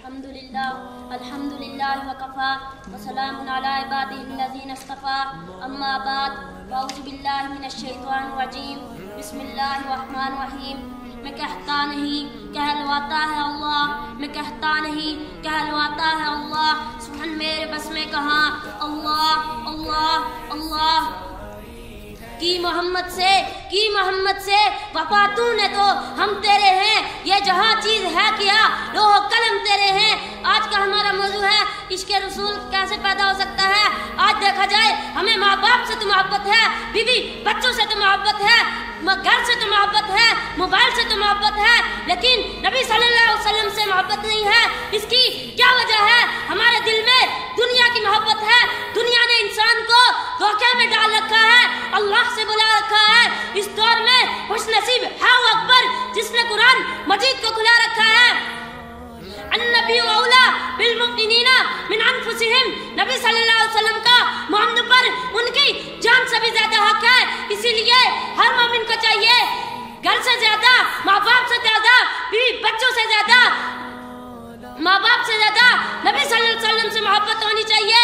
الحمدللہ وکفا وسلام علی عبادہ الذین اصطفا اما بعد اعوذ باللہ من الشیطان الرجیم بسم اللہ الرحمن الرحیم میں کہتا نہیں کہلواتا ہے اللہ میں کہتا نہیں کہلواتا ہے اللہ سبحان میرے بس میں کہاں اللہ اللہ اللہ کی محمد سے وفا تو نے تو ہم تیرے ہیں یہ جہاں چیز ہے کیا لوح و قلم تیرے ہیں آج کا ہمارا موضوع ہے عشق رسول کیسے پیدا ہو سکتا ہے آج دیکھا جائے ہمیں ماں باپ سے تو محبت ہے بیوی بچوں سے تو محبت ہے گھر سے تو محبت ہے موبائل سے تو محبت ہے لیکن نبی صلی اللہ علیہ وسلم سے محبت نہیں ہے اس کی کیا وجہ ہے ہمارے دل میں دنیا کی محبت ہے دنیا نے انسان کو دھوکے میں ڈال رکھا ہے اللہ سے بلا رکھا ہے اس دور میں خوش نصیب ہے وہ اکبر جس نے قرآن مجید کو کھلا رکھا ہے النبی اولا بالمؤمنین من انفسہم نبی صلی اللہ علیہ وسلم کا محمد پر ان کی جان سے بھی زیادہ حق ہے اسی لیے ہر مومن کو چاہیے گھر سے زیادہ ماں باپ سے زیادہ بیوی بچوں سے زیادہ ماں باپ سے زیادہ نبی صلی اللہ علیہ وسلم سے محبت ہونی چاہیے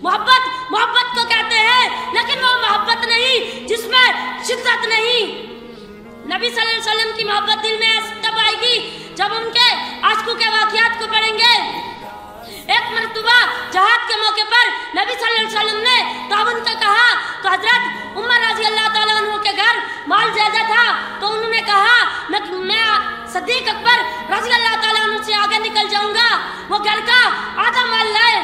محبت کو کہتے ہیں لیکن وہ محبت نہیں جس میں شدت نہیں نبی صلی اللہ علیہ وسلم کی محبت دل میں تب آئے گی جب ان کے عاشقوں کے واقعات کو پڑھیں گے ایک مرتبہ جہاد کے موقع پر نبی صلی اللہ علیہ وسلم نے تعاون کا کہا تو حضرت عمر رضی اللہ تعالیٰ عنہ کے گھر مال زیادہ تھا تو انہوں نے کہا میں صدیق اکبر رضی اللہ تعالیٰ عنہ سے آگے نکل جاؤں گا وہ گھر کا آدھا مال لائے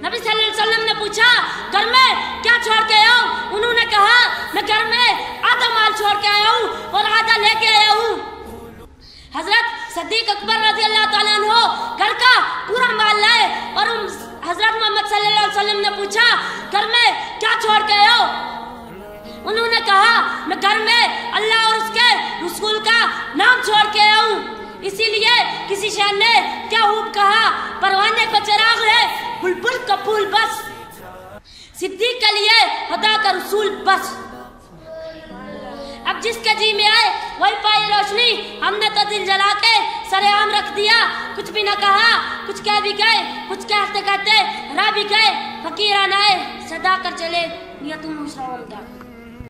نبی صلی اللہ علیہ وسلم نے پوچھا گھر میں کیا چھوڑ کے آیا ہوں انہوں نے کہا میں گھر میں آدھا مال چھوڑ کے آیا ہوں اور آدھا لے کے آیا ہوں حضرت صدیق اکبر رضی اللہ تعالیٰ عنہ گھر کا پورا مال لائے اور حضرت محمد صلی اللہ علیہ وسلم نے پوچھا گھر میں کیا چھوڑ کے آئے ہو انہوں نے کہا میں گھر میں اللہ اور اس کے رسول کا نام چھوڑ کے آیا ہوں اسی لیے کسی شاعر نے کیا خوب کہا پروانے کو چراغ ہے بلبل کا پھول بس صدیق کے لیے خدا کا رسول بس اب جس کے جی میں آئے وہی پائی روشنی ہم نے تو دل جلا کے سر عام رکھ دیا کچھ بھی نہ کہا کچھ کہہ بھی گئے کچھ کہتے کہتے راہ بھی گئے فقیران آئے صدا کر چلے نیتوں مشرا